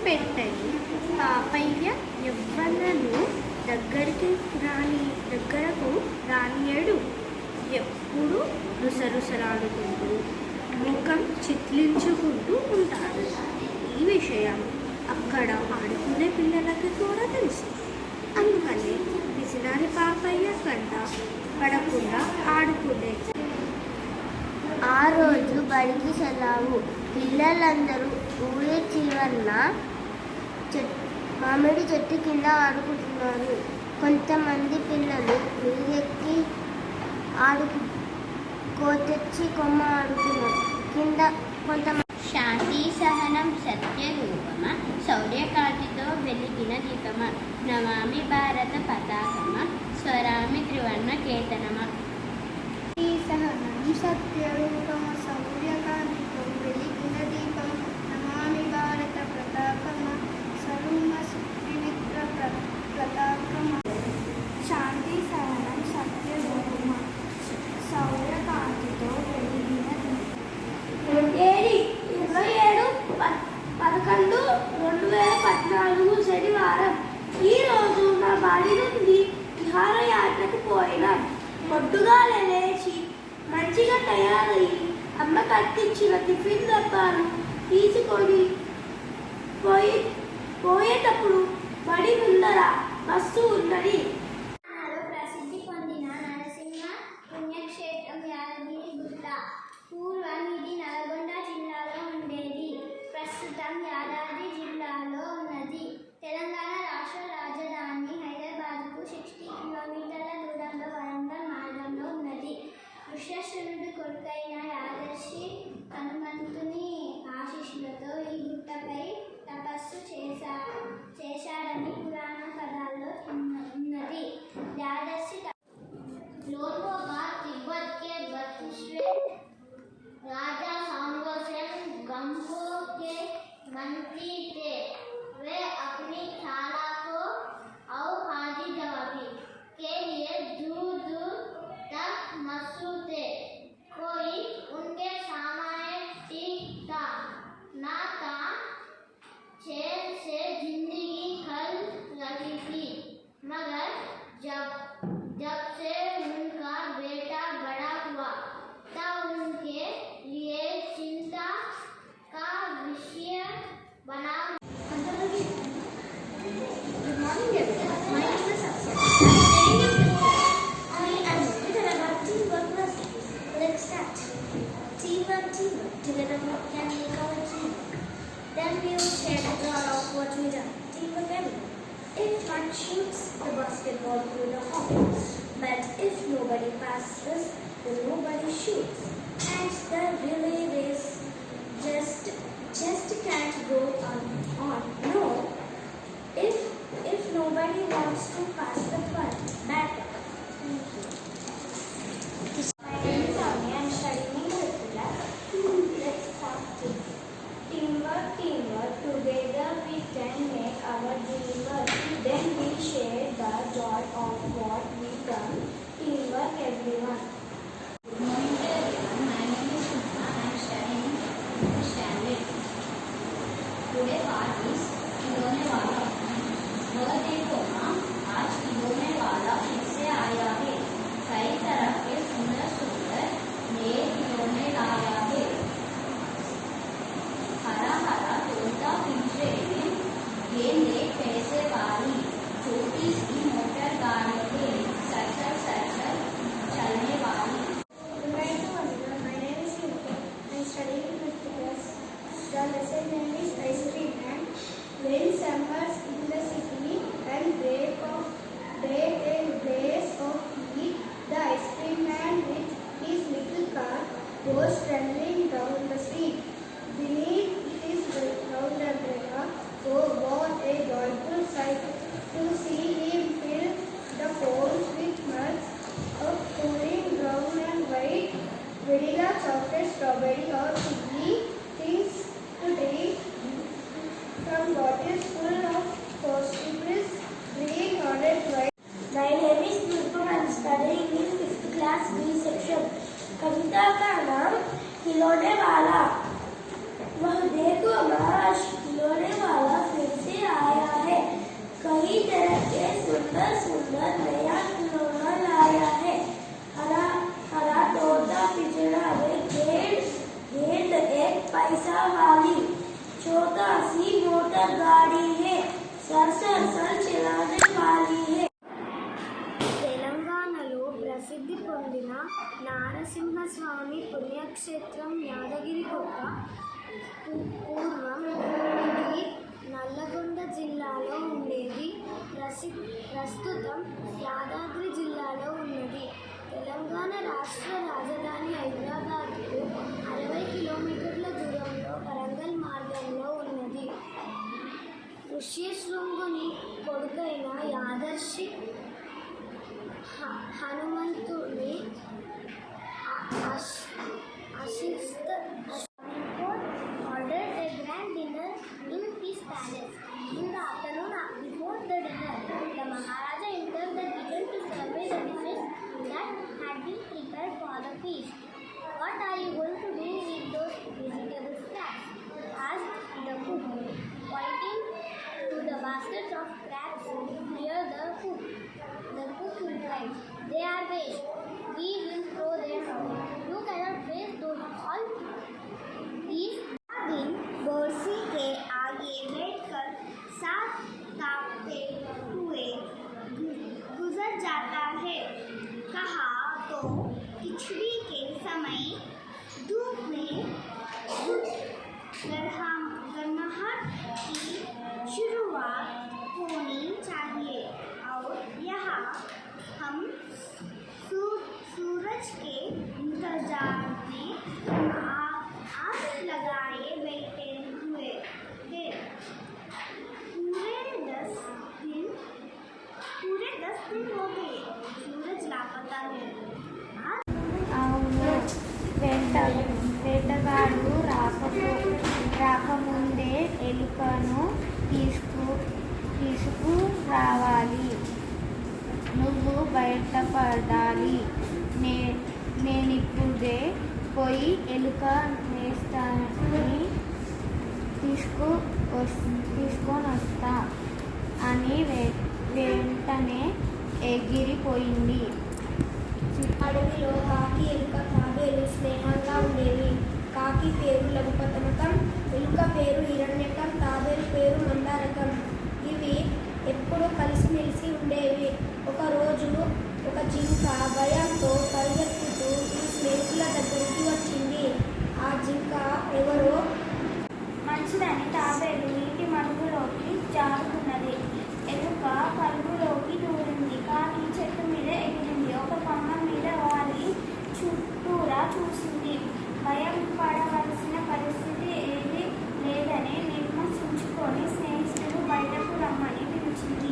పెట్టని పాపయ్య ఎవ్వనను దగ్గరకు రానియడు. ఎప్పుడు రుసరుసలాడుకుంటూ ముఖం చిట్లించుకుంటూ ఉంటాడు. ఈ విషయం అక్కడ ఆడుకునే పిల్లలకి కూడా తెలుసు. అందుకనే పిసినారి పాపయ్య కంట పడకుండా ఆడుకునే. ఆ రోజు బడికి సెలవు. పిల్లలందరూ ఊరి చివరన మామిడి చెట్టు కింద ఆడుకుంటున్నారు. కొంతమంది పిల్లలు మీదెక్కి కోతెచ్చి కొమ్మ ఆడుతున్నారు. కింద కొంతమంది శాంతి సహనం సత్యరూపమ శౌర్యకాంతితో వెలిగిన దీపమ నమామి భారత పతాకమ స్వరామి త్రివర్ణ కేతనమ. సహనం సత్యరూపమ శౌర్యకాంతితో వెలిగిన దీపమ నమామి భారత పతాకమ స్వరూమ త్రివిక్ర పతాకమ. శాంతి సహనం సత్యరూపమ శౌర్యకాంతితో వెలిగిన దీపం. 27/11/2014 శనివారం. ఈరోజు మా బడి నుండి విహారయాత్రకు పోయినాం. పొద్దుగా లేచి మంచిగా తయారయ్యి అమ్మ కట్టించిన టిఫిన్ డబ్బాను తీసుకొని పోయేటప్పుడు బడి ముందర బస్సు ఉన్నది. ప్రసిద్ధి పొందిన నరసింహ పుణ్యక్షేత్రం యాదగిరి గుట్ట. పూర్వం ఇది నల్గొండ జిల్లాలో ఉండేది. ప్రస్తుతం యాదాద్రి జిల్లాలో ఉన్నది. తెలంగాణ రాష్ట్ర రాజధాని హైదరాబాద్కు 60 కిలోమీటర్ల దూరంలో వరంగల్ మార్గంలో ఉన్నది. ఋష్యశృంగుడి కొడుకైన యాదర్శి హనుమంతుని ఆశీస్సులతో ఈ గుట్టపై తపస్సు చేశాడని పురాణ కథల్లో ఉన్నది. यादर्शी लोगों का तिब्बत के 32वें राजा सांगोसेन गंगो के मंत्री थे। वे अपनी शाला को और हाजी जवाबी के लिए दूर दूर तक मशहूर थे। कोई उनके सामने ठीक था ना था। छेद से जिंदगी खल रही थी, मगर जब से उनका बेटा बड़ा हुआ तब उनके लिए चिंता का विषय बना. Good morning everyone. My name is Akshay. I am written about teamwork recipes. Let's start. Teamwork. Together we can make our dream. Then we will share the thought of what we done. Teamwork everyone. If one shoots the basketball through the hole, but if nobody passes, then nobody shoots, and the relay race just can't go on. No, if nobody wants to pass the ball back. Thank you. My name is Amy. I am studying in the class. Let's start. Teamwork. Together we can make our dream work. Then we share the joy of what we done. Teamwork everyone. Good morning to everyone. My name is Shubha. I am studying in standard. Today part is खिलौने वाला. वह देखो माँ, आज खिलौने वाला फिर से आया है. कई तरह के सुंदर सुंदर नए खिलौने लाया है. हरा हरा तोता पिंजरे में, गेंदे पैसे वाली, छोटी सी मोटर गाड़ी है, सचल चलने वाली. Good night to everyone. My name is Yuka. I am studying in 5th class. The lesson name is Ice Cream Man. When summers in the city and break a blaze of heat, the ice cream man with his little car goes trembling down the street. Beneath his round umbrella, oh what a joyful sight to see him fill the cones with nuts of cooling brown and white, vanilla, chocolate, strawberry or figgy things to drink from bottles full of cosmetics, green, orange, white. My name is Nurpam. I am studying in 5th class B section. कविता का नाम खिलौने वाला. वह देखो माँ, खिलौने वाला कई तरह के सुंदर सुंदर नया खिलौना लाया है। हरा हरा तोता पिंजरा में गेंद एक पैसा वाली छोटा सी मोटर गाड़ी है, सर चलाने वाली है। తెలంగాణలో ప్రసిద్ధి పొందిన నారసింహస్వామి పుణ్యక్షేత్రం యాదగిరిగుట్ట పూర్వం ఇది నల్లగొండ జిల్లాలో ఉండేది. ప్రస్తుతం యాదాద్రి జిల్లాలో ఉన్నది. తెలంగాణ రాష్ట్ర రాజధాని హైదరాబాద్కు 60 కిలోమీటర్ల దూరంలో వరంగల్ మార్గంలో ఉన్నది. ఋష్యశృంగుని కొడుకైన యాదర్శి హనుమంతుని ordered a grand dinner in his palace. In the afternoon, before the dinner, the Maharaja entered the kitchen to survey the dishes that had been prepared for the feast. "What are you going to do with those vegetable scraps?" asked the cook, pointing to the baskets of scraps near the cook. The cook replied, "They are waste. We will throw them away. You cannot waste those all. These दिन बोरसी के आगे बैठकर साथ कांपते हुए गुजर जाता है। कहा तो खिचड़ी के समय धूप में गर्माहट की शुरुआत होनी चाहिए और यहाँ हम सूरज के इंतजार में आस लगाए बैठे हुए हैं। पूरे 10 दिन हो गए, सूरज लापता है। అవును, వేటగాడు రాకముందే ఎలుకను తీసుకురావాలి. నువ్వు బయటపడాలి. నేనిప్పుడే పోయి ఎలుక నేస్తాన్ని తీసుకొనొస్తా అని వెంటనే ఎగిరిపోయింది. అడవిలో కాకి ఎలుక తాబేలు స్నేహంగా ఉండేవి. కాకి పేరు లఘుపతమకం, ఎలుక పేరు హిరణ్యకం, తాబేలు పేరు మందారకం. ఇవి ఎప్పుడూ కలిసిమెలిసి ఉండేవి. ఒకరోజు ఒక జింక భయంతో పరిగెత్తుతూ ఈ స్నేహితుల దగ్గరికి వచ్చింది. ఆ జింక ఎవరో మంచిదని తాబేలు నీటి మడుగులోకి జారుకున్నది. ఎలుక కలుగులోకి దూరింది. కాకి చెట్టు మీద ఎగిరింది. ఒక కొమ్మ మీద వాలి చుట్టూరా చూసింది. భయం పడవలసిన పరిస్థితి ఏది లేదని నిర్మసించుకొని స్నేహితులు బయటకు రమ్మని పిలిచింది.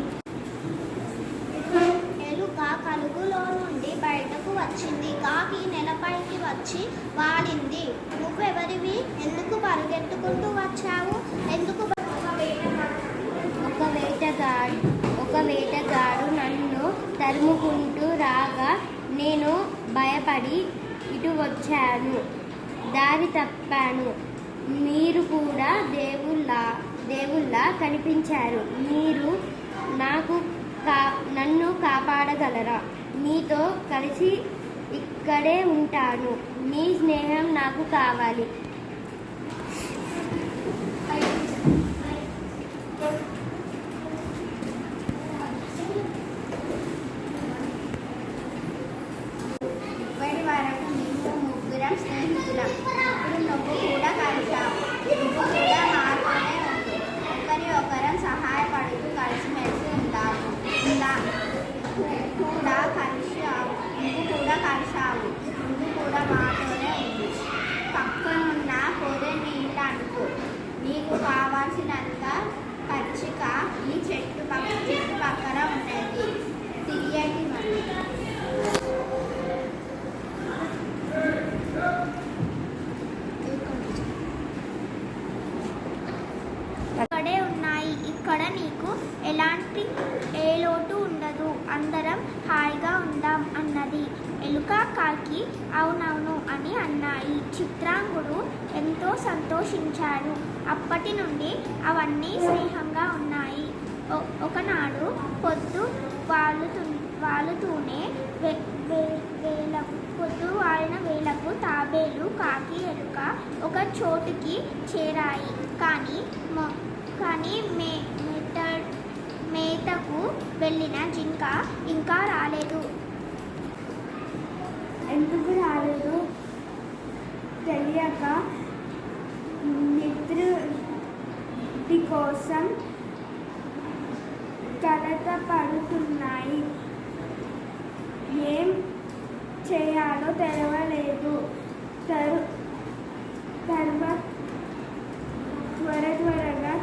ఎలుక కలుగులో నుండి బయటకు వచ్చింది. కాకి నెలపైకి వచ్చి వాలింది. "నువ్వెవరివి? ఎందుకు పరుగెత్తుకుంటూ వచ్చావు? ఎందుకు?" ఒక వేటగాడు నన్ను తరుముకుంటూ రాగా నేను భయపడి ఇటు వచ్చాను. దారి తప్పాను. మీరు కూడా దేవుళ్ళ కనిపించారు. మీరు నన్ను కాపాడగలరా? మీతో కలిసి ఇక్కడే ఉంటాను. మీ స్నేహం నాకు కావాలి. ఇప్పటి వరకు మేము ముగ్గురం స్నేహితులం. ఇప్పుడు నువ్వు కూడా కలిశావు. నువ్వు కూడా మాతోనే ఉండు. ఒకరం సహాయపడుతూ కలిసిమెలిసి ఉంటాము. నువ్వు కూడా కలిశావు. నువ్వు కూడా మాతోనే ఉండు. పక్కనున్న పొదే నీళ్ళు అనుకో. నీకు కావాల్సినంత పచ్చిక ఈ చుట్టుపక్కల ఉన్నది. తియ్యటి మరి ఇక్కడే ఉన్నాయి. ఇక్కడ నీకు ఎలాంటి లోటు ఉండదు. అందరం హాయిగా ఉందాం అన్నది. ఎలుక కాకి అవునవును అని అన్నాయి. చిత్రాంగుడు ఎంతో సంతోషించాడు. అప్పటి నుండి అవన్నీ స్నేహంగా ఉన్నాయి. ఒకనాడు పొద్దు వాలుతూనే పొద్దు వాలిన వేళకు తాబేలు, కాకి, ఎలుక ఒక చోటుకి చేరాయి. కానీ మేతకు వెళ్ళిన జింక ఇంకా రాలేదు. ఎందుకు రాలేదు తెలియక మిత్రుడి కోసం కలతపడుతున్నాయి. ఏం చేయాలో తెలవలేదు. త్వరగా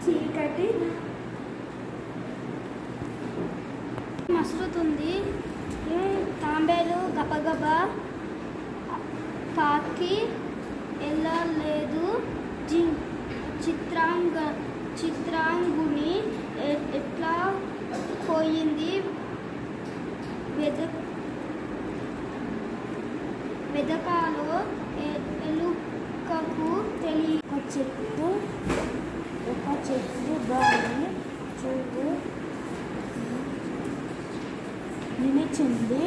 చీకటి మసులుతుంది. తాంబేలు గబగబా, కాకి వెళ్ళలేదు. చిత్రాంగుని ఎట్లా పోయింది వెదకాలో ఎలుకకు తెలియ. ఒక చెట్టు గాలి చూపు నిలిచింది.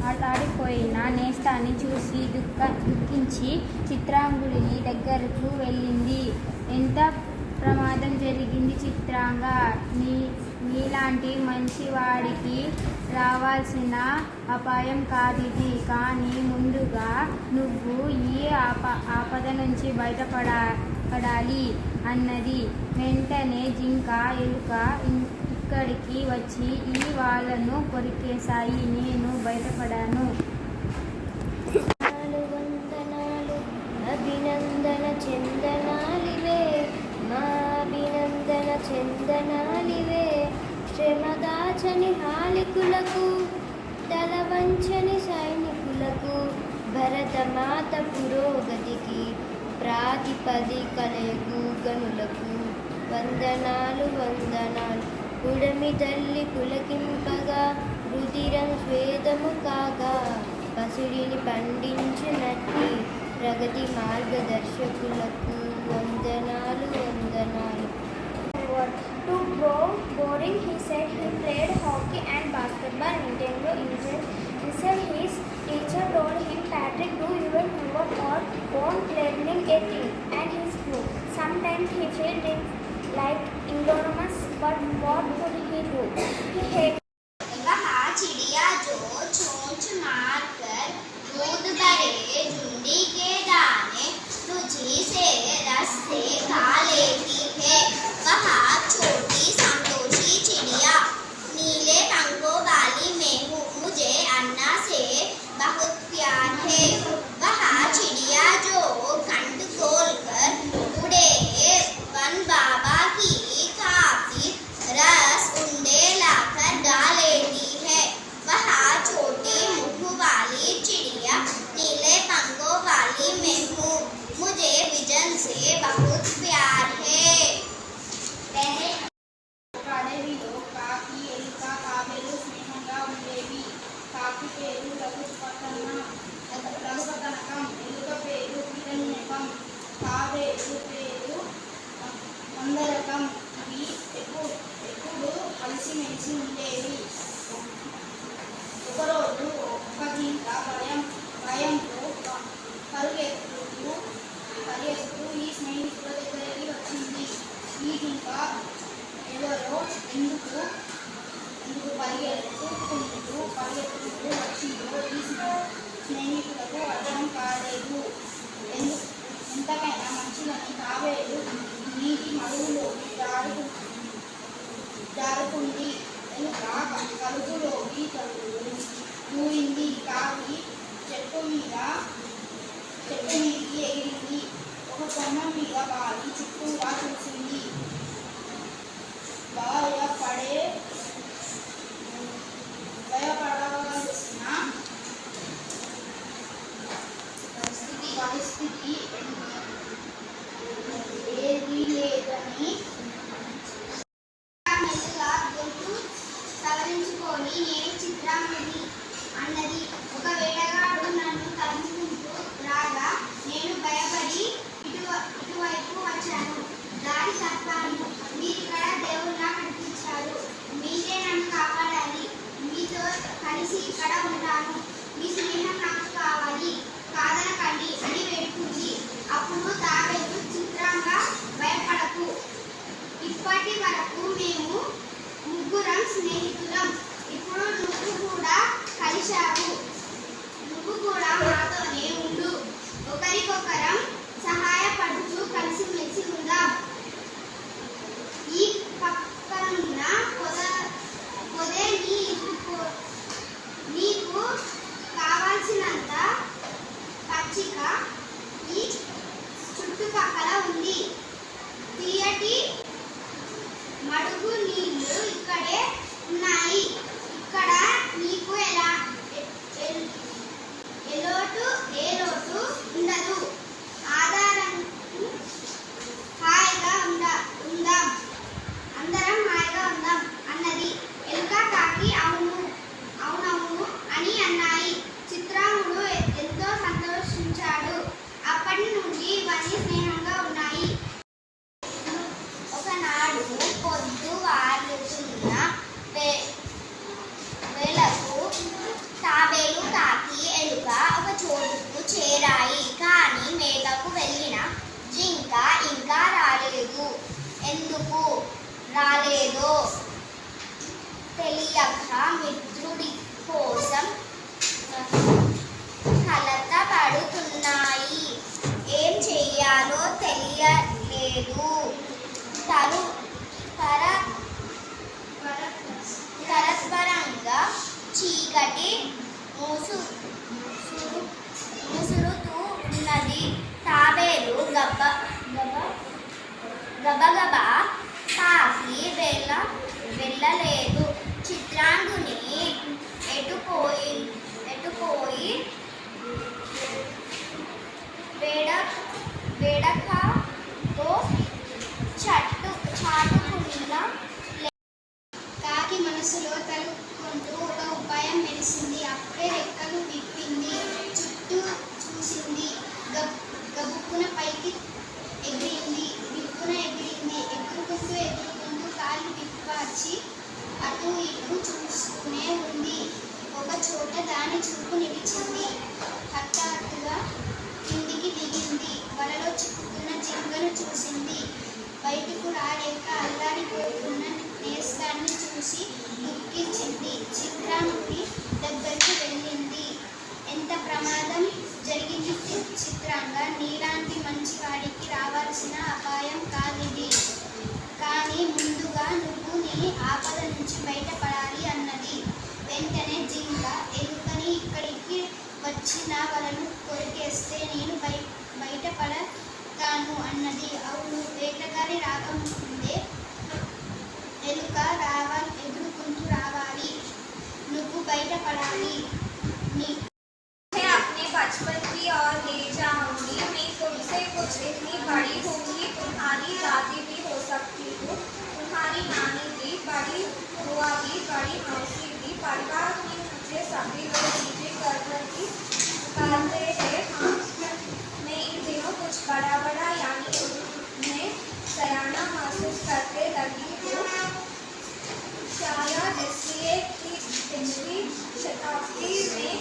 అల్లాడిపోయిన నేస్తాన్ని చూసి దుఃఖించి చిత్రాంగుడిని దగ్గరకు వెళ్ళింది. ఎంత ప్రమాదం జరిగింది చిత్రాంగ! నీలాంటి మంచివాడికి రావాల్సిన అపాయం కాదిది. కానీ ముందుగా నువ్వు ఈ ఆపద నుంచి బయటపడాలి అన్నది. వెంటనే జింక, ఎలుక ఇక్కడికి వచ్చి ఈ వాళ్ళను కొరికేశాయి. నేను బయటపడాను. అభినందన చందనాలివే, మా అభినందన చందనాలివే. శ్రమదాచని హాలికులకు, తలవంచని సైనికులకు, భరతమాత పురోగతికి ప్రాతిపదికలకు గనులకు వందనాలు వందనాలు. ఉడమి తల్లి పులకింపగా, రుధిరం స్వేదము కాగా, పసిడిని పండించినట్టి ప్రగతి మార్గదర్శకులకు వందనాలు వందనాలు. To grow boring, he said he played hockey and basketball. Nintendo instead his teacher told him, Patrick, do your homework or won't learning a thing. And he flew. Sometimes he felt it like enormous, but what could he do? He hated. वहाँ चिड़िया जो चोंच मार कर दूध भरे झुंडी के दाने तुझी से रस्ते खा लेती है। वहाँ छोटी संतोषी चिड़िया, नीले पंखों वाली मैं हूँ, मुझे अन्ना से बहुत प्यार है। वहाँ चिड़िया जो कंठ खोल कर उड़े वन बाबा की काफी रस उंडे लाकर डालेती है। वहाँ छोटी मुँह वाली चिड़िया, नीले पंखों वाली मैं हूँ, मुझे विजन से बहुत प्यार है। అడవిలో కాకి, ఎలుక, తాబేలు స్నేహంగా ఉండేవి. కాకి పేరు రఘుపతనకం, ఎలుక పేరు హిరణ్యకం, తాబేలు పేరు మందరకం. ఇవి ఎప్పుడు కలిసిమెలిసి ఉండేవి. ఒకరోజు ఒక జింక భయంతో పరిగెత్తుతూ ఈ స్నేహితుల దగ్గరికి వచ్చింది. ఈ జింక ఎవరో ఎందుకు పరిగెత్తుకుంటూ వచ్చిందో ఈ స్నేహితులకు అర్థం కాలేదు. ఎంతకైనా మంచిదని తాబేలు నీటి మడుగులోకి జారుకుంది. ఎలుక కలుగులోకి దూరింది. కాకి చెట్టు మీదకి ఎగిరింది. ఒక కొమ్మ మీద వాలి చుట్టూగా చూసింది. భయపడవలసిన పరిస్థితి ఏదీ లేదని మెల్లగా గొంతు సవరించుకొని నేను చిత్రాంగిని అన్నది. ఒక వేటగాడు నన్ను తరుముకుంటూ రాగా నేను భయపడి ఇటువైపు వచ్చాను. దారి తప్పాను. మీరిక్కడ దేవుళ్ళ కనిపించారు. మీరే నన్ను కాపాడాలి. మీతో కలిసి ఇక్కడ ఉంటాను. మీ స్నేహం నాకు కావాలి. కాదనకండి అని వేడుకుంది. అప్పుడు తాబేలు చిత్రంగా భయపడకు. ఇప్పటి వరకు మేము ముగ్గురం స్నేహితులం. ఇప్పుడు నువ్వు కూడా కలిశావు. నువ్వు కూడా మాతోనే ఉండు. ఒకరికొకరం సహాయపడుతూ కలిసిమెలిసి ఉందాం. ఈ పక్కనున్న పొదే నీకు కావాల్సినంత పచ్చిక ఈ చుట్టుపక్కల ఉంది. తీయటి మడుగు నీళ్లు ఇక్కడే ఉన్నాయి. ఇక్కడ నీకు ఏ లోటు ఉండదు. ఆధారం హాయిగా ఉందాం. అందరం హాయిగా ఉందాం అన్నది. ఎలుక కాకి అవునవును అని అన్నాయి. చిత్రాంగుడు ఎంతో సంతోషించాడు. అప్పటి నుండి ఇవన్నీ స్నేహంగా ఉన్నాయి. ఒకనాడు పొద్దు వాలుతున్న వేళకు తాబేలు కాకి ఎలుక ఒక చోటుకు చేరాయి. కానీ మేతకు వెళ్ళిన జింక ఇంకా రాలేదు. ఎందుకు రాలేదో తెలియక మిత్రుడి కోసం కలత పడుతున్నాయి. ఏం చెయ్యాలో తెలియలేదు. పరస్పరంగా చీకటి ముసురుతూ ఉన్నది. తాబేలు గబగబా కాకి వెళ్ళలేదు. చిత్రాంగుని ఎటుపోయి వేడకతో చాటుకున్న కాకి మనసులో తలుపుకుంటూ ఒక ఉపాయం మెరిసింది. అప్పుడే రెక్కలు విప్పింది. చుట్టూ చూసింది. గబుక్కున పైకి ఎగిరింది. ఎగురుకుంటూ కాళ్ళు విప్పార్చి అటు ఇటు చూస్తూనే ఉంది. ఒక చోట దాని చూపు నిలిచింది. హఠాత్తుగా కిందికి దిగింది. వలలో చిక్కుతున్న జింకను చూసింది. బయటకు రాలేక అల్లాడిపోతున్న నేస్తాన్ని చూసి దుఃఖించింది. చిత్రాంగుడి దగ్గరికి వెళ్ళింది. ఎంత ప్రమాదం జరిగింది చిత్రాంగా? నీలాంటి మంచివాడికి రావాల్సిన అపాయం కాదిది. కానీ ముందుగా నువ్వు నీ ఆపద నుంచి బయటపడాలి అన్నది. వెంటనే జింక ఎలుకని ఇక్కడికి వచ్చి నా వలను కొరికేస్తే నేను బయటపడతాను అన్నది. అవును, వేటగాడి రాకముందే ఎలుక ఎగురుకుంటూ రావాలి. నువ్వు బయటపడాలి. अपने बचपन की ओर ले जाऊंगी। मैं तुमसे कुछ इतनी बड़ी होंगी, तुम्हारी दादी भी हो सकती हूँ, तुम्हारी नानी भी, बड़ी बुआ भी, बड़ी मौसी भी। परिवार में मुझे सभी लोग चीजें करते हैं। हाँ, मैं इन दिनों कुछ बड़ा यानी मैं सयाना महसूस करते लगी हूँ। शायद इसलिए कि पिछली शताब्दी में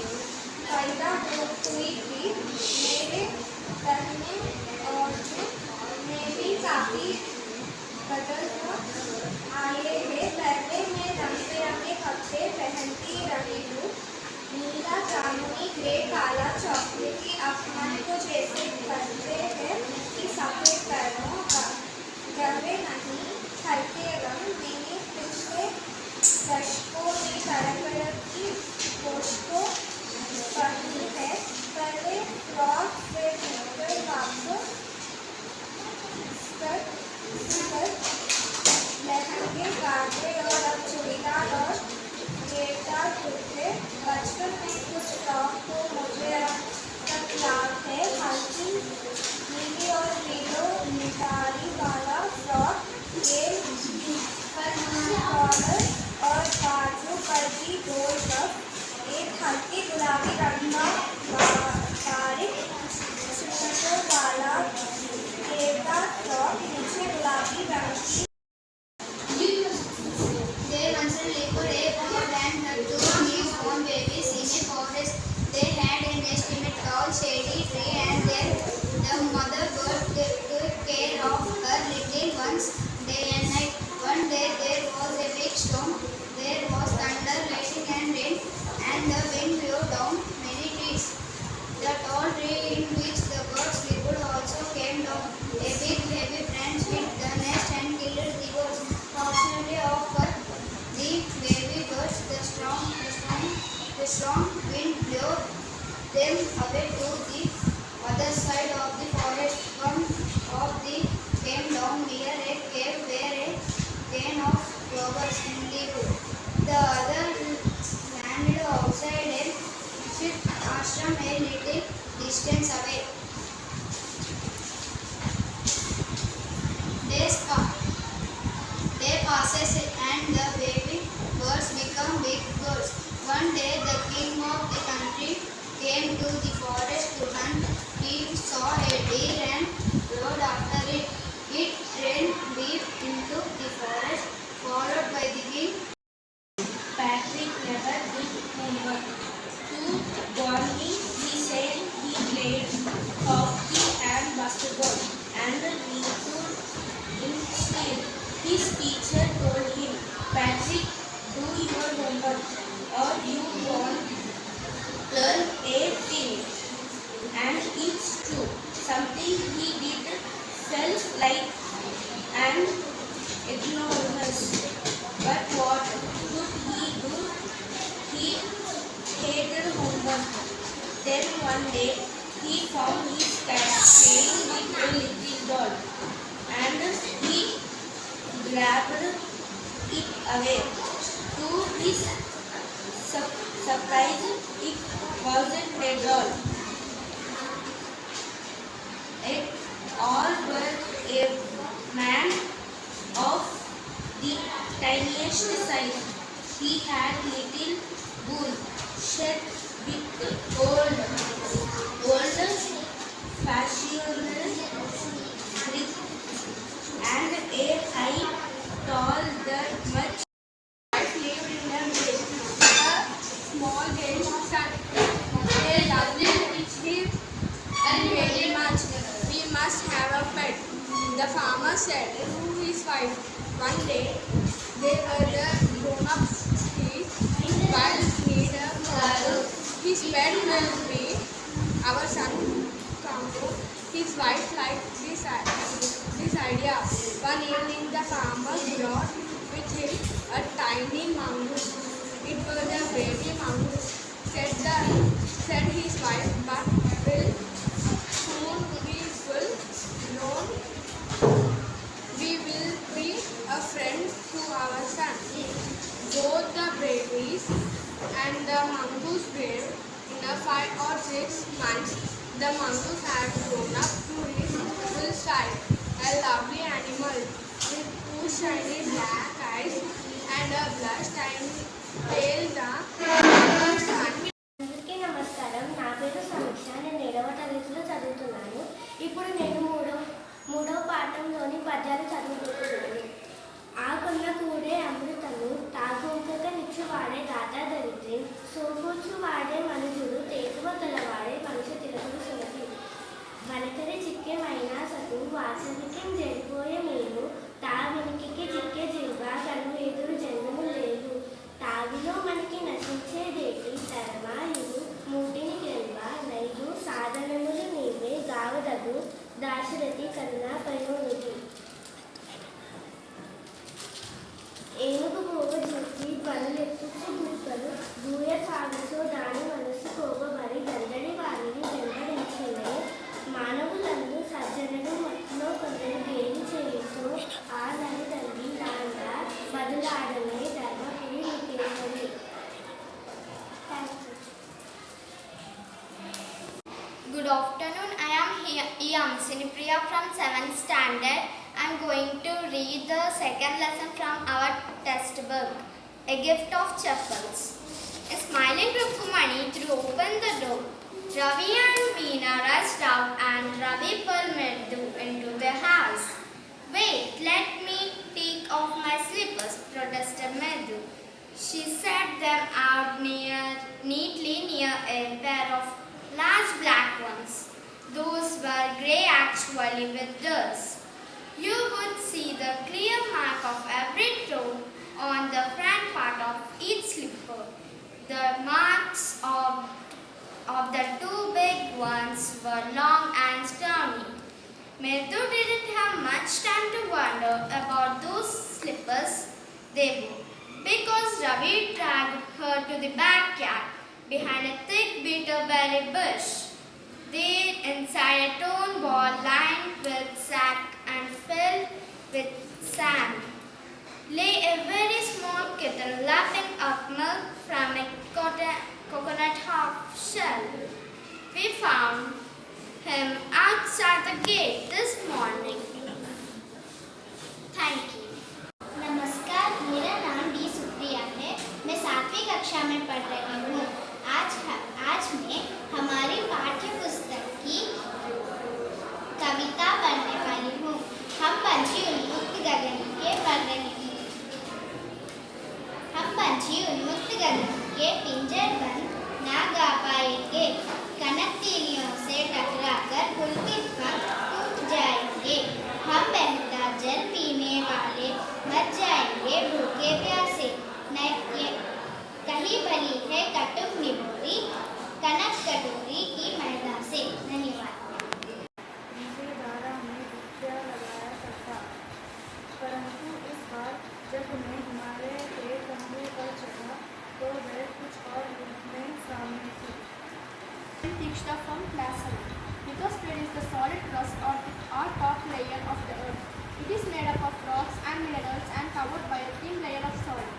पैदा हुई थी। मेरे पहनने और में भी काफ़ी बदल आए हैं। पहले मैं रंग बिरंगे कपड़े पहनती रही हूँ, नीला, जामुनी, ग्रे, काला, चॉकलेटी। अब मन को जैसे करते हैं कि सफ़ेद पहनो, गहरे नहीं, हल्के रंग। मैंने पिछले दशकों में तरह की पोशाकों पहनी है। पहले फ्रॉक, फिर निक्कर, वापस स्कर्ट, लहंगे, गाढ़े और अब चूड़ीदार और घेरदार कुर्ते। बचपन में कुछ फ्रॉक तो मुझे अब तक याद है। हल्की नीली और नीलो निटारी वाला फ्रॉक, ये पर कॉलर और बाजू पर भी गोल कप, एक storm. There was thunder, lightning, and rain, and the wind blew down many trees. The tall tree in which the birds lived also came down. A big heavy branch hit the nest and killed the birds. Fortunately for the baby birds, the strong wind blew them away to the other side of the forest. One of them came down near a cave where a cane of clovers lived. The other landed outside a Shit ashram a little distance away. Day passes and the baby birds become big birds. One day the king of the country came to the forest to hunt. He saw a deer and rode after it. It ran deep into the forest, followed by the king. Patrick never did homework. To warn me, he said he played hockey and basketball and returned instead. His teacher told him, Patrick, do your homework or you won't learn a thing. And it's true. Something he did felt like an ignorance. But what could he do? He hated homework. Then one day he found his cat playing with a little doll and he grabbed it away. To his surprise, it wasn't a doll at all but a man of the tiniest size. He had little wool shed with old-fashioned grip and a height tall that much. Lived in the village. A small girl's son. They loved him very much. We must have a pet. The farmer said to his wife. One day, they were the grown-ups. His wife needed a father. His pet will be our son, Kango. His wife liked this idea. One evening, the farmer brought with him a tiny mongoose. It was a baby mongoose, said his wife, but will soon be full grown. We will be a friend to our son. Both the babies and the mongoose grew. In 5 or 6 months, the mongoose had grown up to his full size. A lovely animal with 2 shiny black eyes and a blush tiny tail. The sun. అందరికీ నమస్కారం. నా పేరు సమీక్ష. నేను 7వ తరగతిలో చదువుతున్నాను. ఇప్పుడు నేను మూడవ పాఠంలోని పద్యాలు చదువుతున్నాను. ఆకున్న కూడే అమృతము, తాగుంకక నిచ్చు వాడే దాత దరిద్రి, సోకూర్చు వాడే మనుజుడు, తేకువ గలవాడే మనుషు తిరగుడు సురతి. వనకరి చిక్కెమైనా సతు, వాసవికి జరిపోయే మీరు, తావినికి చిక్కే జిల్వ, కను ఎదురు జన్మము లేదు. తావిలో మనకి నశించేదేటి, తరమాయుడు మూటిని గెల్వ, నైదు సాధనములు నీవే గావదగు, దాశరథి కరుణా పయోనిధి. ఏనుగు పోగ చూసి పనులెత్తుకు గుప్పలు, దూయ సాగసో దాని మనసు కోపబడి దండని వారిని వెంబడించినే. మానవులందు సజ్జనుడు మట్లో కొందరు గేలి చేయుచు, ఆ నది తండ్రి నాన్న బదులాడనే Dharmapuri నికేతని. Good afternoon. I am Iyam Sinipriya from 7th standard. I am going to read the second lesson from our textbook, A Gift of Chappals. A smiling Rukumani threw open the door. Ravi and Meena rushed out and Ravi pulled Madhu into the house. Wait, let me take off my slippers, protested Madhu. She set them out neatly near a pair of large black ones. Those were grey actually with dust. You would see the clear mark of every toe on the front part of each slipper. The marks of the two big ones were long and stony. Medu didn't have much time to wonder about those slippers they wore, because Ravi dragged her to the backyard behind a thick beetle-berry bush. There, inside a stone wall lined with sack and filled with sand, lay a very small kitten lapping up milk from a coconut half shell. We found him outside the gate this morning. Thank you. नमस्कार, मेरा नाम D Supriya है। मैं 7वीं कक्षा में पढ़ रही हूँ। आज मैं हमारी पाठ्य पुस्तक की कविता पढ़ने वाली हूँ। हम पंछी उन्मुक्त गगन के पढ़ रहे हैं। हम पंछी उन्मुक्त गगन के पिंजर बंद ना गा पाएंगे, कनक तीलियों से टकराकर पुलकित पंख टूट जाएंगे। हम बहता जल पीने वाले मर जाएंगे भूखे प्यासे। कहीं भली है कटुक निभोरी, कनक कटोरी की मैदा से। धन्यवाद। धारा में विद्या लगाया करता, परंतु इस बार जब मैं हिमालय के कंधे पर चढ़ा तो वह कुछ और रूप में सामने थी। Diksha from class 7. Lithosphere is the solid crust or top layer of the earth. It is made up of rocks and minerals and covered by a thin layer of soil.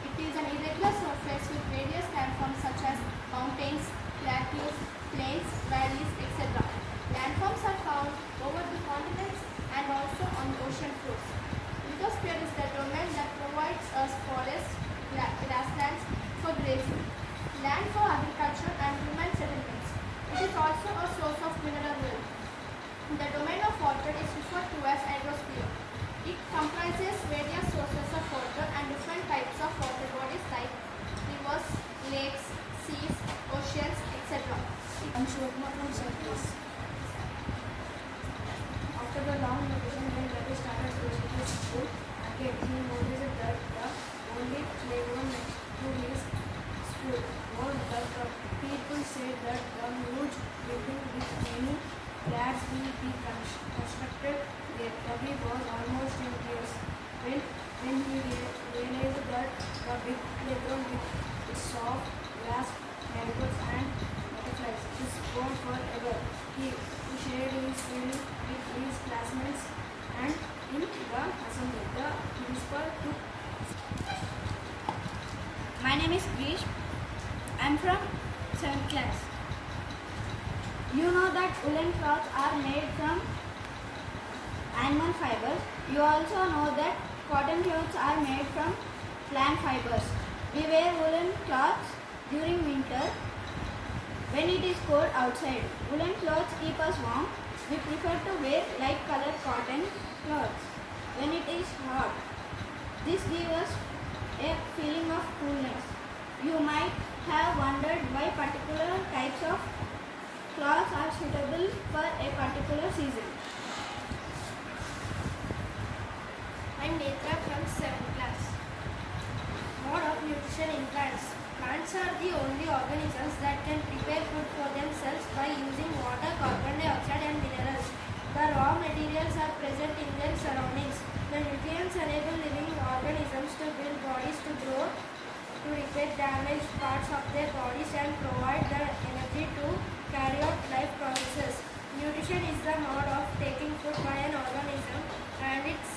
It is an irregular surface with various landforms such as mountains, plateaus, plains, valleys, etc. Landforms are found over the continents and also on ocean floors. Lithosphere is the domain that provides us forests, grasslands for grazing, land for agriculture and human settlements. It is also a source of mineral wealth. The domain of water is referred to as hydrosphere. It comprises various sources of water and different types of water bodies like rivers, lakes, seas, oceans, etc. I'm Shobha from Cyprus. After the long vacation, when Ravi started going to school again, he noticed that the only playground next to his school was the cup. People said that the huge building with many flats will be constructed there. Ravi was almost in tears when he realized that the big playground with its soft glass neighbors and butterflies is gone forever. He shared his feeling with his classmates, and in the assembly, the principal took. My name is Grish. I am from 7th class. You know that woolen cloths are made from animal fibers. You also know that cotton clothes are made from plant fibers. We wear woolen cloths during winter when it is cold outside. Woolen clothes keep us warm. We prefer to wear light colored cotton clothes when it is hot. This gives us a feeling of coolness. You might have wondered why particular types of cloths are suitable for a particular season. I'm Netra from 7th class. Mode of nutrition in plants. Plants are the only organisms that can prepare food for themselves by using water, carbon dioxide and minerals. The raw materials are present in their surroundings. The nutrients enable living organisms to build bodies to grow, to repair damaged parts of their bodies and provide the energy to carry out life processes. Nutrition is the mode of taking food by an organism and its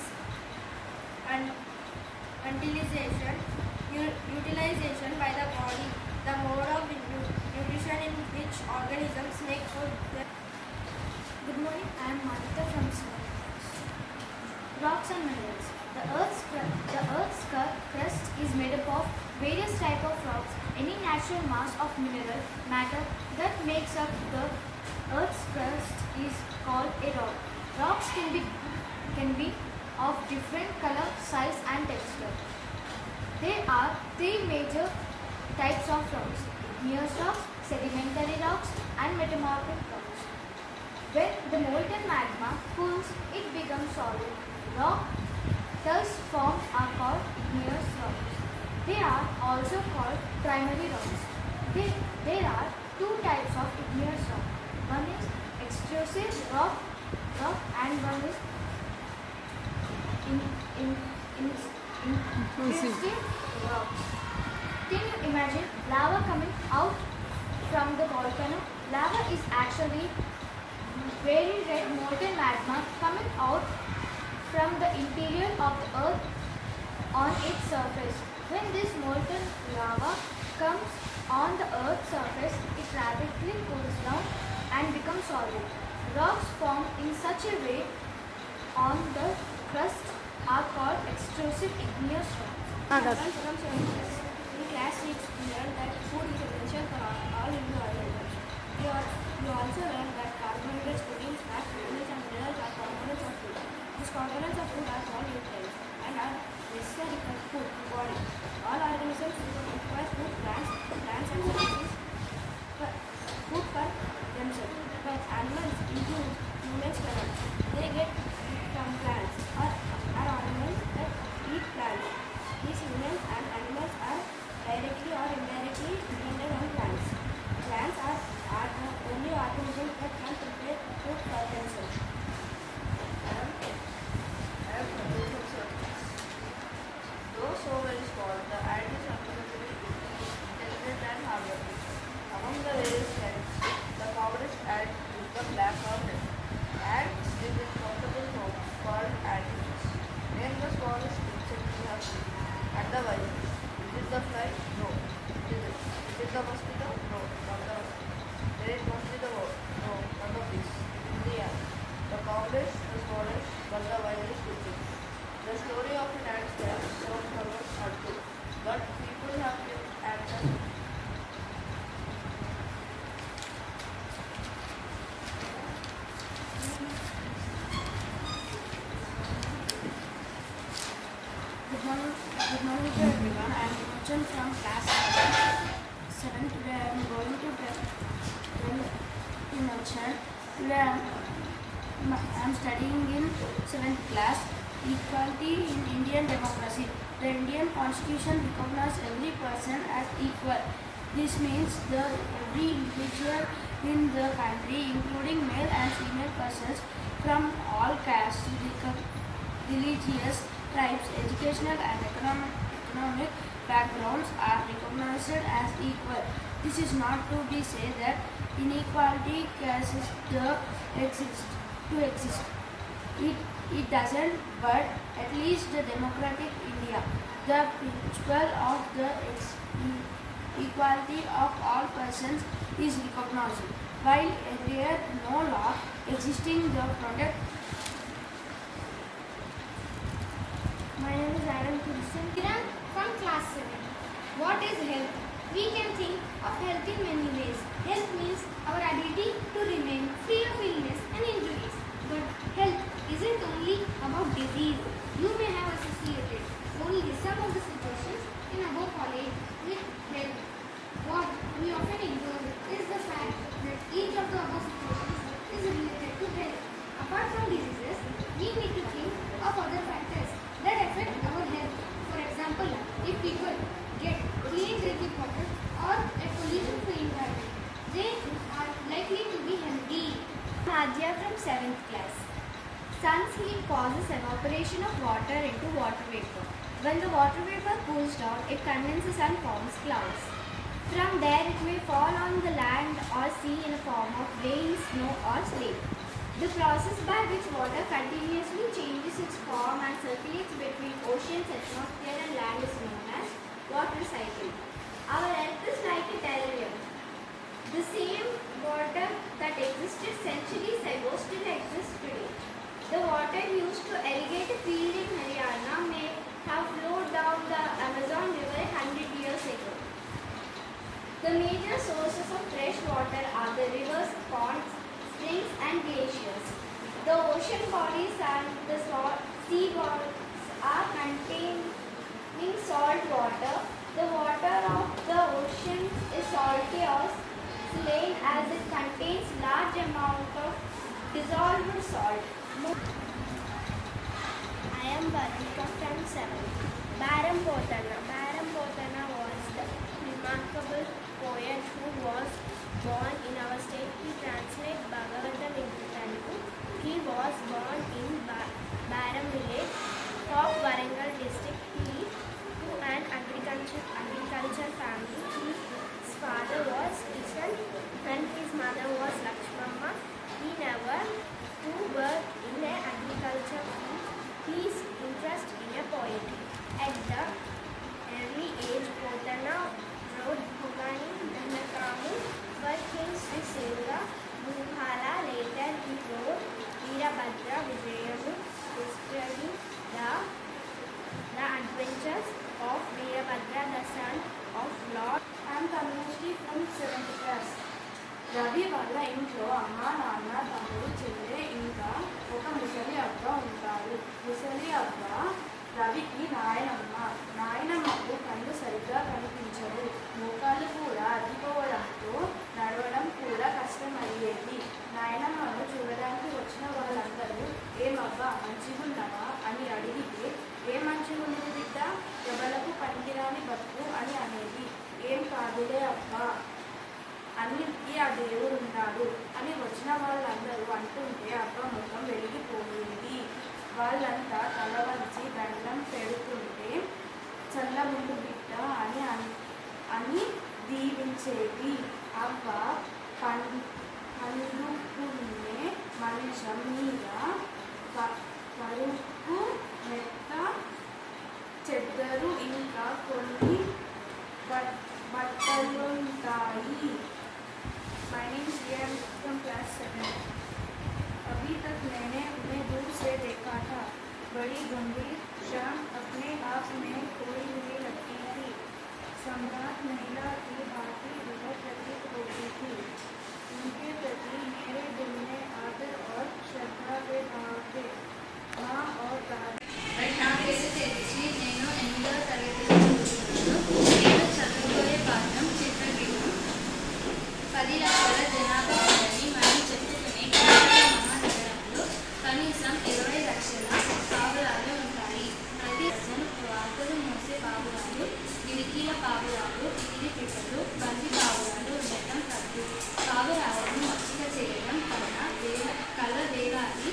utilization by the body. The mode of nutrition in which organisms make food. Good morning, I am Martha from Sumatra. Rocks and minerals. The Earth's crust is made up of various types of rocks. Any natural mass of mineral matter that makes up the Earth's crust is called a rock. Rocks can be of different color, size and texture. There are three major types of rocks: igneous rocks, sedimentary rocks and metamorphic rocks. When the molten magma cools, it becomes solid rock Thus formed are called igneous rocks. They are also called primary rocks. There are two types of igneous rock. One is extrusive rock and one is intrusive rocks. Can you imagine lava coming out from the volcano? Lava is actually very red molten magma coming out from the interior of the earth on its surface. When this molten lava comes on the earth's surface, it rapidly cools down and becomes solid. Rocks formed in such a way on the crust are called extrusive igneous rocks. In class 6, we learned that food is essential for all individuals. You also learned that carbohydrates, proteins, fats, vitamins, and minerals are components of food. These components of food are called nutrients and are necessary for food body. All organisms require food, plants and species, food for themselves. But animals, include humans, cannot. They get food from plants or are animals that eat plants. These humans and animals are directly or indirectly dependent on plants. Plants are the only organisms that can prepare food for themselves. Though so very small, the ant is unbelievably intelligent and hardworking. Among the various ants, the commonest ant is the black hornet. Ants live in portable homes called anthills. Name the smallest insect you have seen. And the wisest. Is it the fly? No. Is it? Is it the mosquito? No, not the mosquito. Then it must be the bird. No, not the bees. It is the ant. The commonest, the smallest, but the wisest insect. The story of an ant tells some colors are true, but people have killed ants as Good morning to everyone. I am Mochan from class 7. Today I am going to tell introduction. Today I am studying in 7th class. Equality in Indian democracy. The Indian Constitution recognizes every person as equal. This means that every individual in the country, including male and female persons from all castes, religious, tribes, educational and economic backgrounds are recognized as equal. This is not to be said that inequality causes to exist. It doesn't, but at least the democratic India, the principle of the equality of all persons is recognized. While there no law existing the protect. My name is Adam Christian. Kiran from class 7. What is health? We can think of health in many ways. Health means our ability to remain free of illness and injuries. But health isn't only about disease. You may have associated only some of the situations in our college with health. What we often ignore is the fact that each of the above situations is related to health. Apart from diseases, we need to think of other factors that affect our health. For example, if people get clean drinking water or a pollution-free environment, they are likely to be healthy. Nadya from 7th class. Sun's heat causes evaporation of water into water vapor. When the water vapor cools down, it condenses and forms clouds. From there, it may fall on the land or sea in a form of rain, snow or sleet. The process by which water continuously changes its form and circulates between oceans, atmosphere and land is known as water cycle. Our earth is like a terrarium. The same water that existed centuries ago still exists today. The water used to irrigate a field in Haryana may have flowed down the Amazon River 100 years ago. The major sources of fresh water are the rivers, ponds, springs and glaciers. The ocean bodies and the sea bodies are containing salt water. The water of the ocean is salty or saline as it contains large amount of dissolved salt. I am Bharat from Ravi వాళ్ళ ఇంట్లో అమ్మ నాన్న తమ్ముడు చెల్లె ఇంకా ఒక ముసలి అవ్వ ఉంటారు. ముసలి అవ్వ రవికి నాయనమ్మ. నాయనమ్మకు కళ్ళు సరిగ్గా కనిపించవు. మోకాళ్ళు కూడా అరిగిపోవడంతో నడవడం కూడా కష్టమయ్యేది. నాయనమ్మను చూడడానికి వచ్చిన వాళ్ళందరూ ఏమవ్వా మంచిగున్నావా అని అడిగితే ఏ మంచిగుంది బిడ్డ, ఎవలకు పనికిరాని బతుకు అని అనేది. ఏం కాదులే అవ్వా, అన్నిటికీ ఆ దేవుడు ఉన్నాడు అని వచ్చిన వాళ్ళందరూ అంటుంటే అవ్వ ముఖం వెలిగిపోయింది. వాళ్ళంతా తల వంచి దండం పెడుతుంటే చల్లముందు బిడ్డ అని దీవించేది. అవ్వ పండుకునే మంచం మీద పరుపు మెత్త చెద్దరు ఇంకా కొన్ని బట్టలుంటాయి. My name is Riya from class 7. अभी तक मैंने उन्हें दूर से देखा था. बड़ी गंभीर शाम अपने आप में कोई हुई लगती थी. सम्राट महिला की भांति वह प्रतीत होती थी. उनके प्रति मेरे दिल में आदर और श्रद्धा के भाव थे. माँ और दादी. నా పేరు తెలిసి నేను 8వ తరగతిలో చదువుతున్నాను. నేను చదువుకోయే పాఠం చిత్రగీతం. 10 లక్షల జనాభా ఉందని మనం చెప్పుకునే మహానగరంలో కనీసం 20 లక్షల పావురాలు ఉంటాయి. ప్రతి డజను వార్తలు మోసే పావురాలు, గిరికీల పావురాలు, ఇగిరి పిట్టలు, బంతి పావురాలు ఉండటం కాదు. పావురాలను మచ్చిక చేయడం కళ వేలాది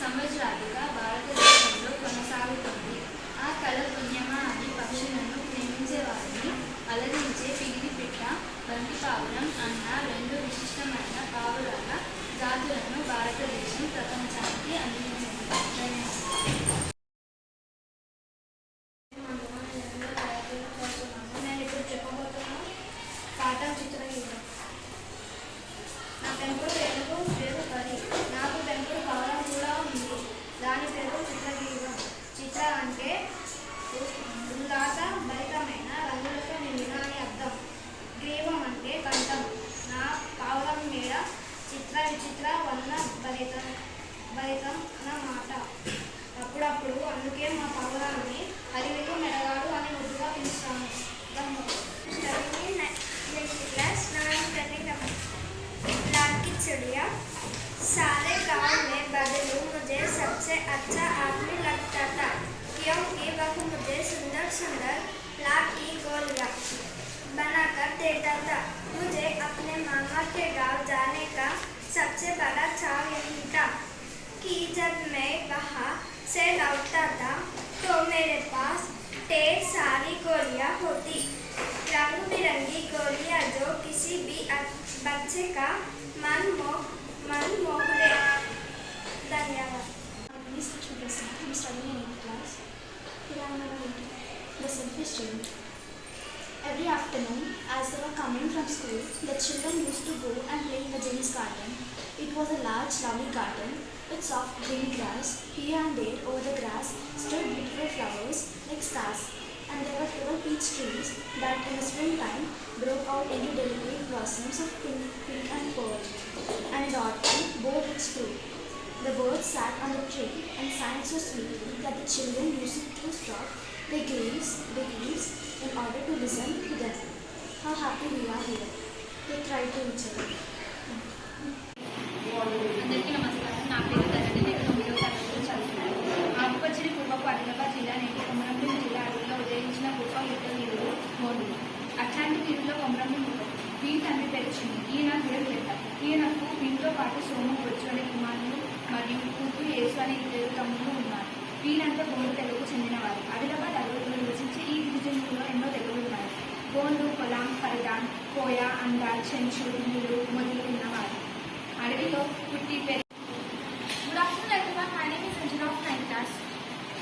సంవత్సరాలుగా భారతదేశంలో కొనసాగుతుంది. ఆ కళ పుణ్యమా అని పక్షులను ప్రేమించే వారిని అలరించే పిగిలి పిట్ట, బంతి పావురం అన్న 2 విశిష్టమైన పావురాల జాతులను భారతదేశం ప్రపంచానికి అందించింది. నేను ఇప్పుడు చెప్పబోతున్నా పాఠం చిత్రగీతం. నా పెంపుడు పేరు కరి. నాకు పెంపుడు పావురం కూడా ఉంది. దాని పేరు చిత్రగీతం. చిత్ర అంటే ఉల్లాస భరితమైన రంగులతో నిండిన అని అర్థం. గ్రీవం అంటే కంఠం. నా పావురం మీద చిత్ర విచిత్ర వర్ణ భరితం అన్నమాట. అప్పుడప్పుడు అందుకే మా పావురాన్ని హరివిల్లు మెడగాడు అని ముద్దుగా పిలుస్తాను. सारे गांव में बदलू मुझे सबसे अच्छा आदमी लगता था, क्योंकि वह मुझे सुंदर सुंदर लाख की गोलियां बनाकर देता था. मुझे अपने मामा के गांव जाने का सबसे बड़ा चाव यही था कि जब मैं वहां से लौटता था तो मेरे पास ढेर सारी गोलियां होती. रंग बिरंगी गोलियां जो किसी भी बच्चे का मन मोह ले. धन्यवाद. I'm studying in 8th class. Here I am narrating the selfish student. Every afternoon, as they were coming from school, the children used to go and play in the Jenny's garden. It was a large, lovely garden with soft green grass. Here and there, over the grass, stood beautiful flowers like stars. And there were 12 peach trees that in the springtime broke out into delicate blossoms of pink and pearl. And in the autumn, bore rich fruit. The birds sat on the tree and sang so sweetly that the children used to stop their games in order to listen to them. How happy we are here. They cried to each other. అందరికీ నమస్కారం. నా పేరు ధరణి. నేను 9వ తరగతిలో చదువుతున్నాను. ఆకుపచ్చని పూర్వపు ఆదిలాబాద్ జిల్లా నేటి కొమరంభీం జిల్లా అడవుల్లో ఉదయించిన గొప్ప యుద్ధ వీరుడు మోనుడు. అట్లాంటి వీరుల్లో కొమరంభీం ఒకరు. వీరి తండ్రి పేరు చిన్ని. ఈయన పేరు పెద్ద. ఈయనకు వీరితో పాటు సోము, బొచ్చు అనే కుమారులు మరియు కూతురు యేసు అనే 2 తమ్ముళ్ళు ఉన్నారు. వీరంతా గోండు తెగకు చెందినవారు. ఆదిలాబాద్ అడవుల్లో నివసించే ఈ గిరిజనులలో ఎన్నో తెగలు ఉన్నాయి. గోండు, కొలాం, పరిదాన్, కోయ, అందాల్, చెంచు, మూడు మొదలున్నవారు. అడవిలో పుట్టి Good afternoon everyone, my name is Angela of 9th class.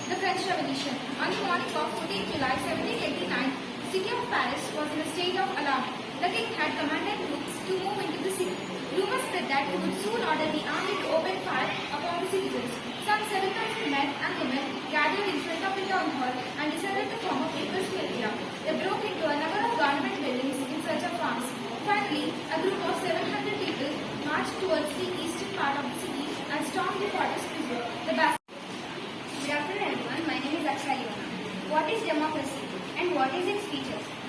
The French Revolution. On the morning of 14 July 1789, the city of Paris was in a state of alarm. The king had commanded troops to move into the city. Rumors spread that he would soon order the army to open fire upon the citizens. Some 7,000 men and women gathered in front of the town hall and decided to form a people's militia. They broke into a number of government buildings in search of arms. Finally, a group of 700 people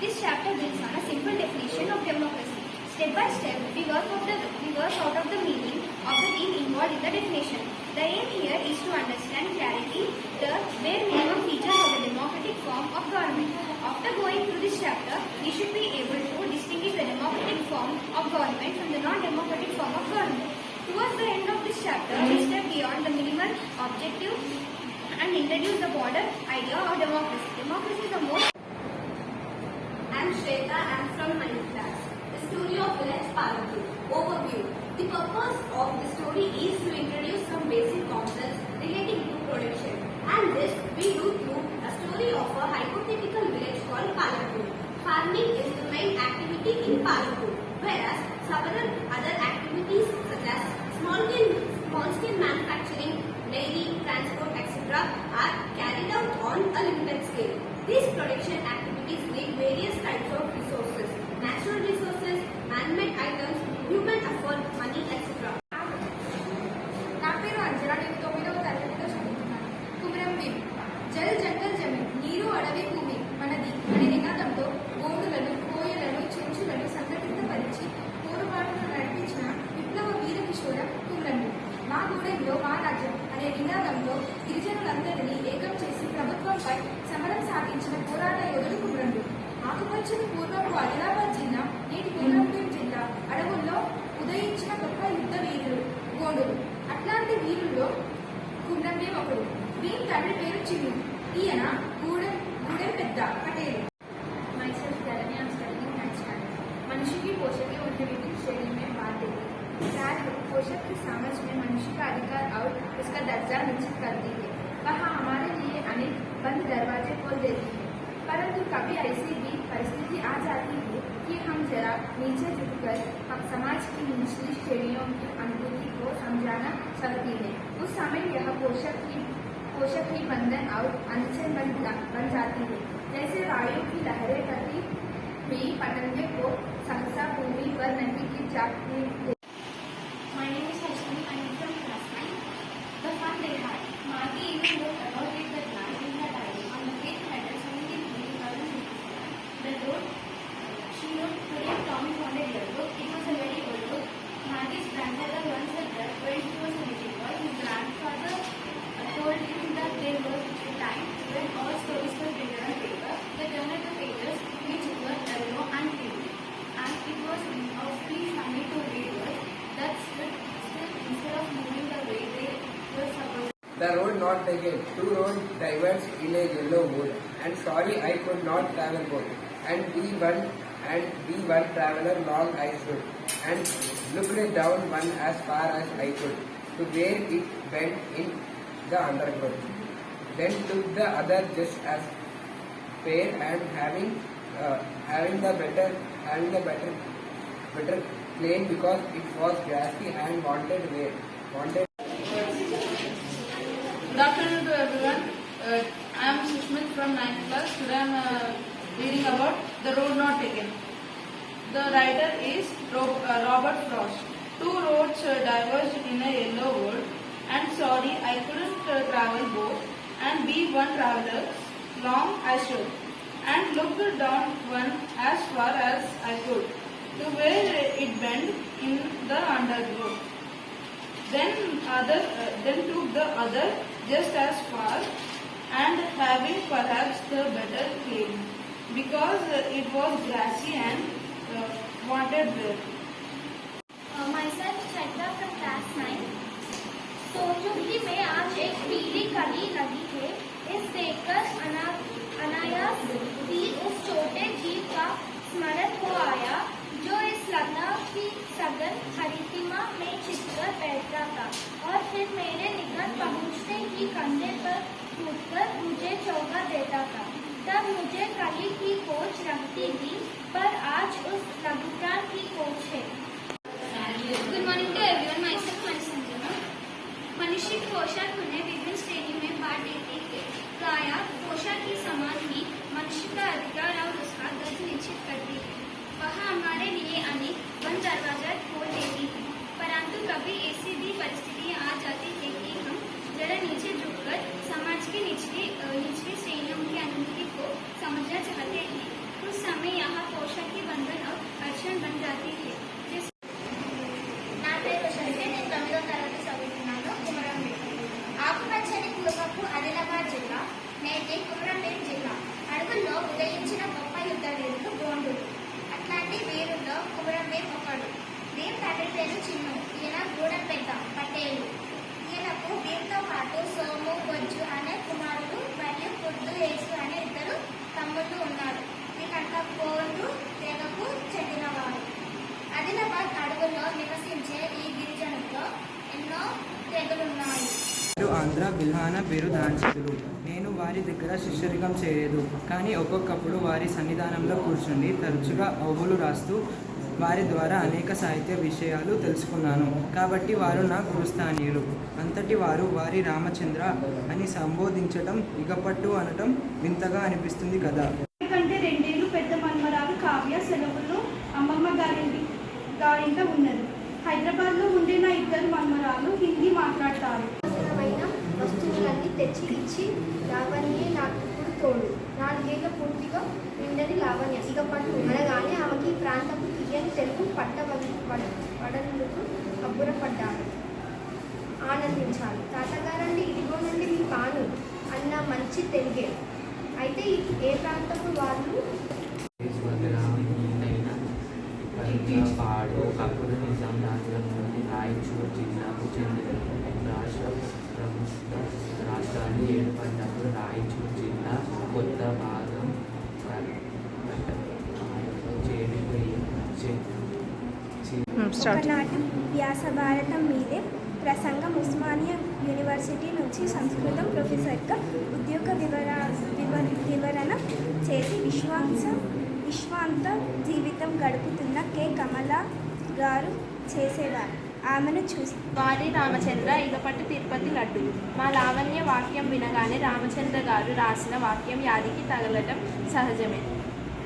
This chapter builds on a simple definition of democracy. Step by step, we work out of the meaning of the theme involved in the definition. The aim here is to understand clarity the bare minimum features of the democratic form of government. After going through this chapter, we should be able to distinguish the democratic form of government from the non-democratic form of government. Towards the end of this chapter, we step beyond the minimal objective and introduce the broader idea of democracy. Democracy is the most. I am Shweta and from 9th class. The story of village Palapur. Overview. The purpose of the story is to introduce some basic concepts relating to production. And this we do through a story of a hypothetical village called Palapur. Farming is the main activity in Palapur, whereas several other activities such as small-scale manufacturing, dairy, transport, etc. are carried out on a limited scale. These production activities need various types of resources, natural resources, man-made items, human effort, money, etc. నా పేరు అంజన. నేను 9వ తరగతిలో చదువుతున్నాను. కుమరం భీమ్. జల్ జంగల్ జమీన్, నీరు అడవి భూమి మనది అనే నినాదంతో గోడులను, కోయలను, చెంచులను సంఘటితపరిచి పోరుబాటును నడిపించిన విప్లవ వీర కిషోర కుమరం భీమ్. మా గూడెంలో మా రాజ్యం అనే నినాదంతో గిరిజనులందరినీ ఏకం చేసి ప్రభుత్వంపై సమరం సాగించిన పోరాట యోధుడు కుమరం భీమ్. ఆకుపచ్చని పూర్వపు ఆదిలాబాద్ జిల్లా, నేటి కుమరం భీమ్ జిల్లా అడవుల్లో ఉదయించిన గొప్ప యుద్ధ వీరులు గోండులు. అట్లాంటి వీరుల్లో కుమరం భీమ్ ఒకడు. భీమ్ తండ్రి పేరు చిన్ను. ఈయన గూడెం పెద్ద Patel. Myself, Dharani, I am studying 9th standard. मनुष्य की पोषक एवं विभिन्न श्रेणी में बांट देती है। चार पोषक की समझ में मनुष्य का अधिकार और उसका दर्जा निश्चित करती है। वह हमारे लिए अनेक बंद दरवाजे खोल देती है, परंतु कभी ऐसी भी परिस्थिति आ जाती है कि हम जरा नीचे झुककर हम समाज की निचली श्रेणियों की अनुभूति को समझाना चाहती है। उस समय यह पोषक ही बंधन और अनशन बन जाती है। जैसे वायु की लहरें करती हुई पतंगे को सहसा भूमि पर नहीं गिर जाती है। My name is Harshini. I am from class 9. The fun they had. Maggie even wrote about it that night in her diary on the page header 17 2054. The road she wrote today Tommy found a dear book. It was a very old book. Maggie's grandfather once said that when he was a little boy, his grandfather told him that there was a time when all stories were written on paper. They turned the pages which were yellow and pink. And it was awfully funny to read words that stood still instead of moving the way they were supposed. The road not taken. Two roads diverged in a yellow wood. And sorry, I could not travel both. And we one traveler long I stood, and looked down one as far as I could, to where it went in the undergrowth. Then took the other just as fair, and having the better plain, because it was grassy and wanted. Good afternoon to everyone. I am Sushmit from 9th class. Today I am reading about The Road Not Taken. The writer is Robert Frost. Two roads diverged in a yellow wood, and sorry I couldn't travel both, and be one traveler long I stood, and looked down one as far as I could, to where it bent in the undergrowth. Then took the other just as far, and having perhaps the better claim, because it was grassy and wanted there. Myself Chaitra from class 9. सोचूंगी मैं आज एक पीली कली लगी है, इस देखकर अनायास भी उस छोटे जीव का स्मरण हो आया जो इस लता की सघन हरितिमा में छिपकर बैठता था, और फिर मेरे निकट पहुंचते ही कंधे पर कूदकर मुझे चौंका देता था। तब मुझे कली की खोज लगती थी, पर आज उस लघुप्राण की खोज है। Good morning to everyone. Myself Sanjana. मनुष्य की पोषण उन्हें विभिन्न श्रेणी में बांट देती है. प्राय पोषण की समान ही मनुष्य का अधिकार और उसका दर्ज निश्चित करती है. वह हमारे लिए अनेक बंद दरवाजा खोल देती है, परंतु कभी ऐसी भी परिस्थिति आ जाती है कि हम जरा नीचे झुककर समाज की निचली श्रेणियों की अनुभूति को समझना चाहते हैं. उस समय ఆంధ్ర బిల్హాన బిరుదాంచితులు. నేను వారి దగ్గర శిష్యరికం చేయలేదు, కానీ ఒక్కొక్కప్పుడు వారి సన్నిధానంలో కూర్చుండి తరచుగా ఔబులు రాస్తూ వారి ద్వారా అనేక సాహిత్య విషయాలు తెలుసుకున్నాను. కాబట్టి వారు నా గురుస్థానీయులు. అంతటి వారు వారి రామచంద్ర అని సంబోధించటం ఇగపట్టు అనటం వింతగా అనిపిస్తుంది కదా. కంటే 2 ఏళ్ళు పెద్ద మన్మరాలు కావ్య సెలవుల్లో అమ్మమ్మ గారింట ఉన్నది. హైదరాబాద్లో ఉండే నా 2 మన్మరాలు హిందీ మాట్లాడతారు. అవసరమైన వస్తువులన్నీ తెచ్చి ఇచ్చి లావణ్యే నాకు ఇప్పుడు తోడు. 4 ఏళ్ళ పూర్తిగా నిండని లావణ్య ఇక పట్టు అనగానే ఆమెకి ఈ ప్రాంతపు తీయని తెలుగు పడనందుకు అబ్బురపడ్డాను. ఆనందించాలి. తాతగారండి ఇదిగోనండి మీ పాను అన్న మంచి తెలుగే. అయితే ఏ ప్రాంతపు వాళ్ళు? పాడు ఒకప్పుడు నిజాం రాజ్యంలోని రాయచూరు జిల్లాకు చెందిన రాష్ట్ర ప్రముఖ రాష్ట్రాలు ఏర్పడినప్పుడు రాయచూరు జిల్లా కొత్త భాగం ఒకనాటి వ్యాస భారతం మీదే ప్రసంగం. ఉస్మానియా యూనివర్సిటీ నుంచి సంస్కృతం ప్రొఫెసర్గా ఉద్యోగ వివరణ చేసి విశ్వాంత జీవితం గడుపుతున్న కె. కమలా గారు చేసేవారు. ఆమెను చూసి వారి రామచంద్ర ఇగపట్టు తిరుపతి లడ్డు. మా లావణ్య వాక్యం వినగానే రామచంద్ర గారు రాసిన వాక్యం యాదికి తగలటం సహజమే.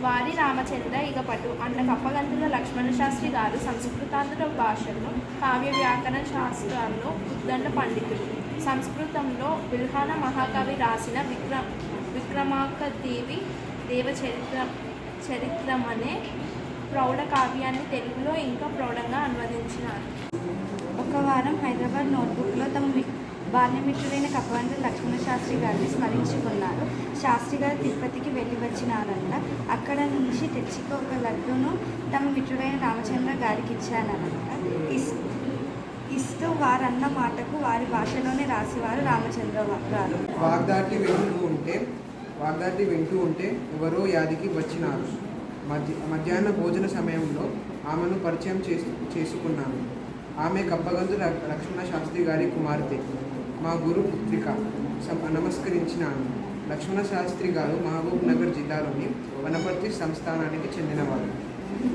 వారి రామచంద్ర ఇగపట్టు అన్న కప్పగంతుల లక్ష్మణ శాస్త్రి గారు సంస్కృతాంధ్ర భాషల్లో కావ్య వ్యాకరణ శాస్త్రాల్లో ఉద్దండ పండితులు. సంస్కృతంలో బిల్హాన మహాకవి రాసిన విక్రమాంకదేవి చరిత్రమనే ప్రౌఢ కావ్యాన్ని తెలుగులో ఇంకా ప్రౌఢంగా అనువదించినారు. ఒక వారం హైదరాబాద్ నోట్బుక్లో తమ బాల్యమిత్రుడైన కప్పగంతుల లక్ష్మణ శాస్త్రి గారిని స్మరించుకున్నారు. శాస్త్రి గారు తిరుపతికి వెళ్ళి వచ్చినారంట. అక్కడ నుంచి తెచ్చికి ఒక లడ్డూను తమ మిత్రుడైన రామచంద్ర గారికి ఇచ్చానంట. ఇస్తూ వారన్న మాటకు వారి భాషలోనే రాసేవారు రామచంద్ర గారు. వాగ్దాటి వింటూ ఉంటే ఎవరో యాదికి వచ్చినారు. మధ్యాహ్న భోజన సమయంలో ఆమెను పరిచయం చేసుకున్నాను. ఆమె కప్పగంతుల లక్ష్మణ శాస్త్రి గారి కుమార్తె, మా గురు పుత్రిక. నమస్కరించినాను. లక్ష్మణ శాస్త్రి గారు మహబూబ్ నగర్ జిల్లాలోని వనపర్తి సంస్థానానికి చెందినవారు.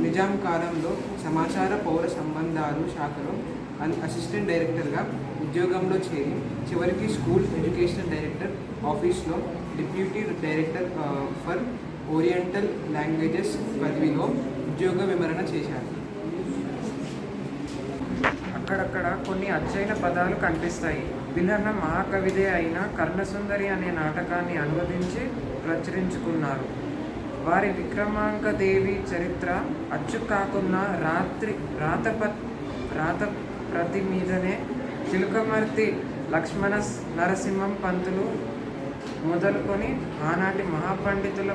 నిజాం కాలంలో సమాచార పౌర సంబంధాలు శాఖలో అసిస్టెంట్ డైరెక్టర్గా ఉద్యోగంలో చేరి చివరికి స్కూల్ ఎడ్యుకేషనల్ డైరెక్టర్ ఆఫీస్లో deputy director for oriental languages పదవిలో ఉద్యోగ వివరణ చేశారు. అక్కడక్కడ కొన్ని అచ్చైన పదాలు కనిపిస్తాయి. బిల్హన మహాకవిదే అయిన కర్ణసుందరి అనే నాటకాన్ని అనువదించి ప్రచురించుకున్నారు. వారి విక్రమాంకదేవి చరిత్ర అచ్చు కాకున్న రాత ప్రతి మీదనే చిలుకమర్తి లక్ష్మణ నరసింహం పంతులు మొదలుకొని ఆనాటి మహాపండితుల